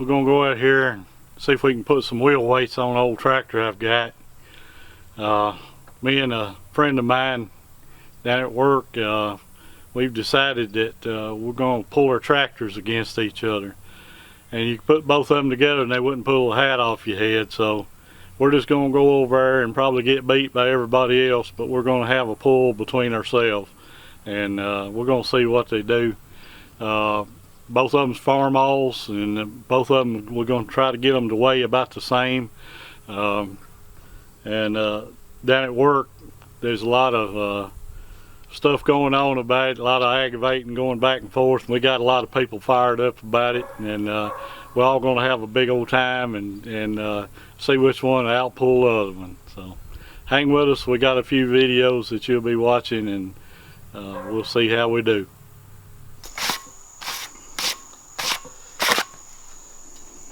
we're gonna go out here and see if we can put some wheel weights on an old tractor I've got. Me and a friend of mine down at work, we've decided that we're gonna pull our tractors against each other. And you can put both of them together and they wouldn't pull a hat off your head. So we're just gonna go over there and probably get beat by everybody else, but we're gonna have a pull between ourselves. And we're gonna see what they do. Both of them's Farmalls, and both of them we're going to try to get them to weigh about the same. Down at work, there's a lot of stuff going on about it, a lot of aggravating going back and forth, and we got a lot of people fired up about it, and we're all going to have a big old time and see which one outpull the other one. So hang with us. We got a few videos that you'll be watching, and we'll see how we do.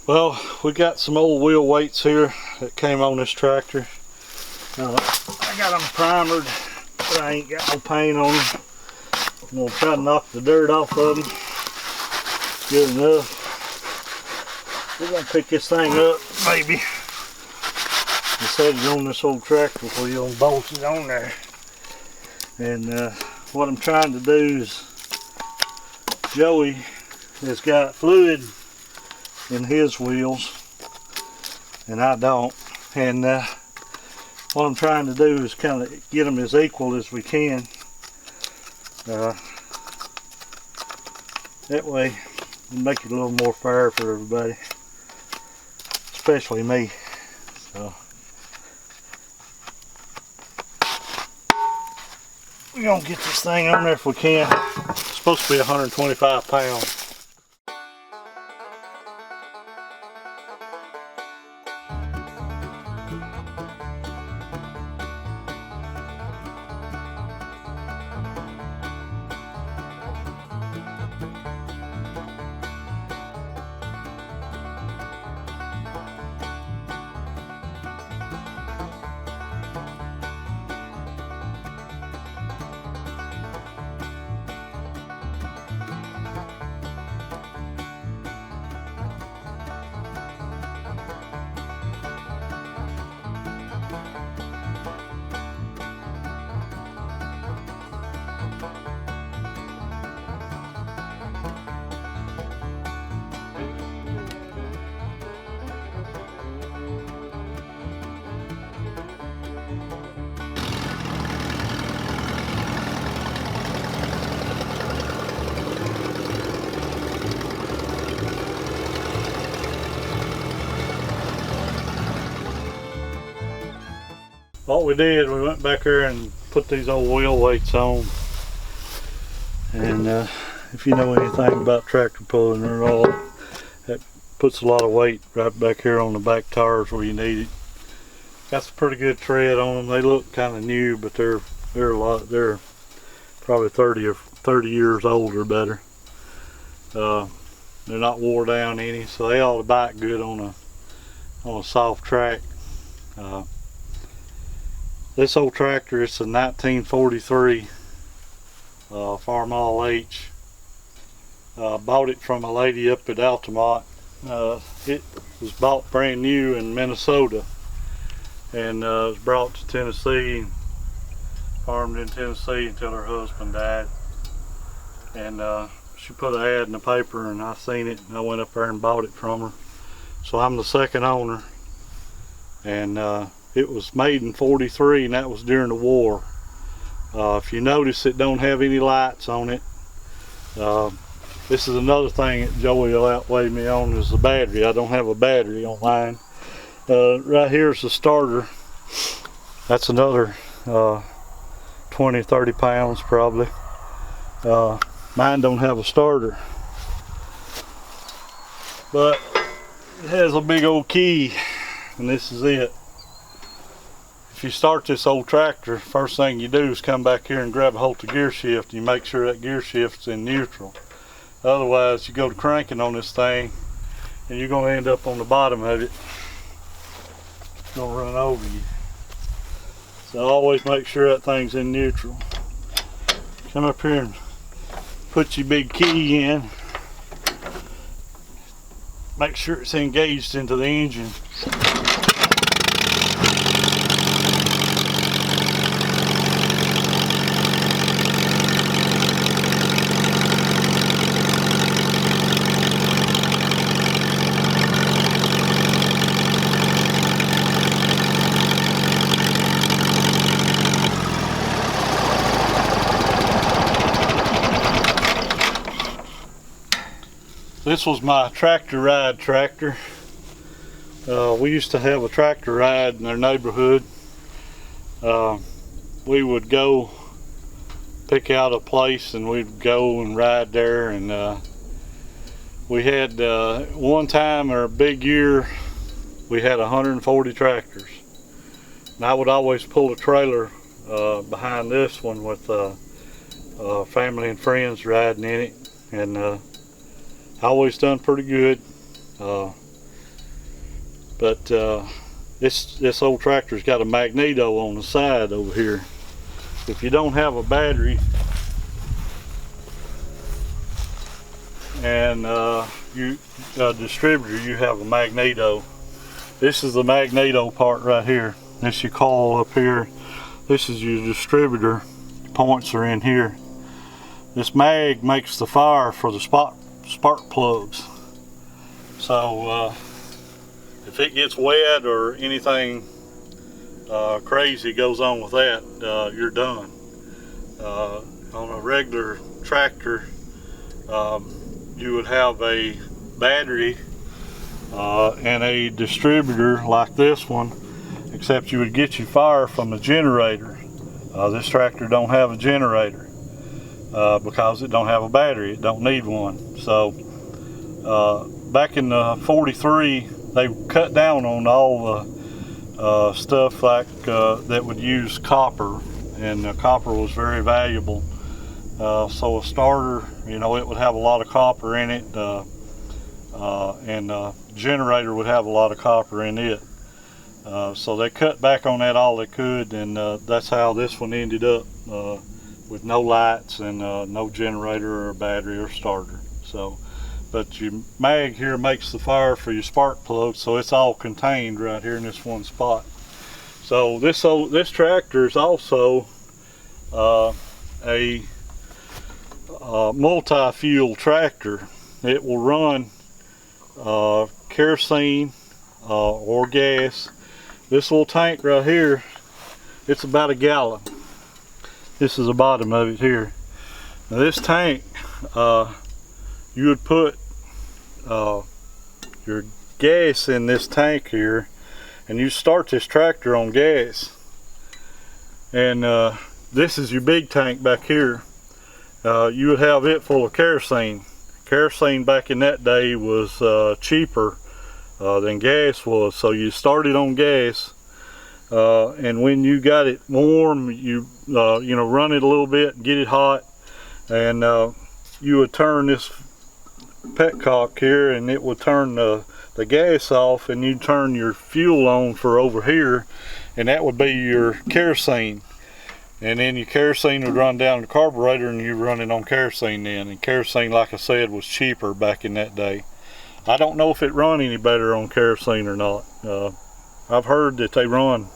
Well, we got some old wheel weights here that came on this tractor. I got them primered, but I ain't got no paint on them. I'm going to try to knock the dirt off of them. Good enough. We're going to pick this thing up, maybe, and set it on this old tractor wheel and bolt it on there. And what I'm trying to do is, Joey has got fluid in his wheels and I don't, and what I'm trying to do is kind of get them as equal as we can. That way we'll make it a little more fair for everybody, especially me. So we're gonna get this thing on there if we can. It's supposed to be 125 pounds. What we did, we went back there and put these old wheel weights on. And if you know anything about tractor pulling or all, that puts a lot of weight right back here on the back tires where you need it. Got some pretty good tread on them. They look kind of new, but they're probably 30 years old or better. They're not wore down any, so they ought to bite good on a soft track. This old tractor, it's a 1943 Farmall H. Bought it from a lady up at Altamont. It was bought brand new in Minnesota, and was brought to Tennessee, farmed in Tennessee until her husband died. And she put an ad in the paper, and I seen it, and I went up there and bought it from her. So I'm the second owner, and it was made in '43, and that was during the war. If you notice, it don't have any lights on it. This is another thing that Joey will outweigh me on, is the battery. I don't have a battery on mine. Right here is the starter. That's another 20-30 pounds probably. Mine don't have a starter, but it has a big old key, and this is it. If you start this old tractor, first thing you do is come back here and grab a hold of the gear shift, and you make sure that gear shift's in neutral. Otherwise, you go to cranking on this thing and you're going to end up on the bottom of it. It's going to run over you. So always make sure that thing's in neutral. Come up here and put your big key in. make sure it's engaged into the engine. This was my tractor ride tractor. We used to have a tractor ride in our neighborhood. We would go pick out a place and we'd go and ride there, and we had one time, or a big year, we had 140 tractors. And I would always pull a trailer behind this one with family and friends riding in it, and I always done pretty good. But this old tractor's got a magneto on the side over here. If you don't have a battery and you a distributor, you have a magneto. This is the magneto part right here. This your coil up here. This is your distributor. The points are in here. This mag makes the fire for the spark plugs. So if it gets wet or anything crazy goes on with that, you're done. On a regular tractor, you would have a battery and a distributor like this one, except you would get your fire from a generator. This tractor don't have a generator because it don't have a battery. It don't need one. So back in the 43, they cut down on all the stuff like that would use copper, and copper was very valuable. So a starter, you know, it would have a lot of copper in it, and a generator would have a lot of copper in it. So they cut back on that all they could, and that's how this one ended up, with no lights and no generator or battery or starter. So, but your mag here makes the fire for your spark plug, so it's all contained right here in this one spot. So this tractor is also a multi-fuel tractor. It will run kerosene or gas. This little tank right here, it's about a gallon. This is the bottom of it here. Now this tank, you would put your gas in this tank here, and you start this tractor on gas, and this is your big tank back here. You would have it full of kerosene. Kerosene back in that day was cheaper than gas was, so you started on gas, and when you got it warm, you know, run it a little bit and get it hot, and you would turn this petcock here, and it would turn the gas off, and you'd turn your fuel on for over here, and that would be your kerosene. And then your kerosene would run down the carburetor, and you run it on kerosene then. And kerosene, like I said, was cheaper back in that day. I don't know if it run any better on kerosene or not. I've heard that they run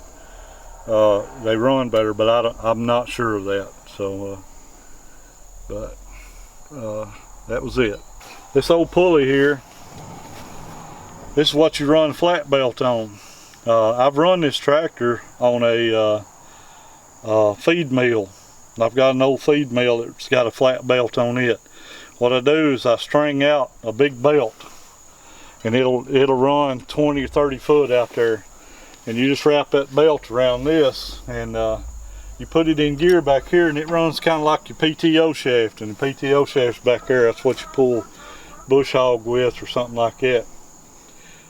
better, but I'm not sure of that. So, that was it. This old pulley here, this is what you run flat belt on. I've run this tractor on a feed mill. I've got an old feed mill that's got a flat belt on it. What I do is I string out a big belt, and it'll run 20 or 30 foot out there, and you just wrap that belt around this, and you put it in gear back here, and it runs kind of like your PTO shaft, and the PTO shaft's back there. That's what you pull bush hog with or something like that.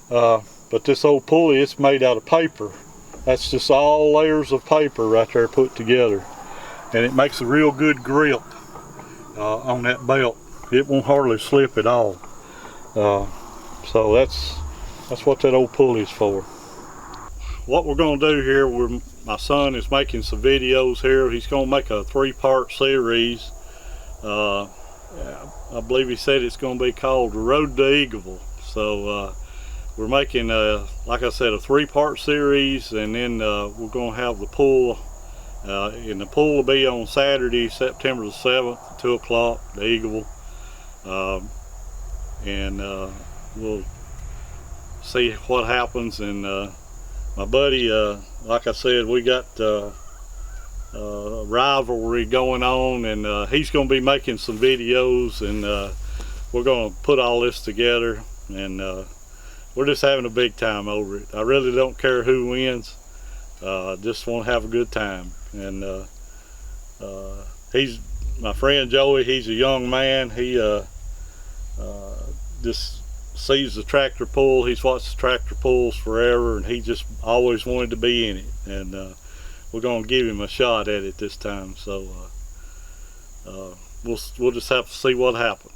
But this old pulley, it's made out of paper. That's just all layers of paper right there put together, and it makes a real good grip on that belt. It won't hardly slip at all. So that's what that old pulley is for. What we're going to do here, my son is making some videos here. He's going to make a 3-part series. I believe he said it's going to be called The Road to Eagleville. So we're making, like I said, a 3-part series, and then we're going to have the pull. And the pull will be on Saturday, September the 7th, at 2 o'clock, the Eagleville. And we'll see what happens. And my buddy, like I said, we got rivalry going on, and he's going to be making some videos, and we're going to put all this together, and we're just having a big time over it. I really don't care who wins. Just want to have a good time. And he's my friend Joey. He's a young man. He just sees the tractor pull. He's watched the tractor pulls forever, and he just always wanted to be in it. And we're going to give him a shot at it this time. So we'll just have to see what happens.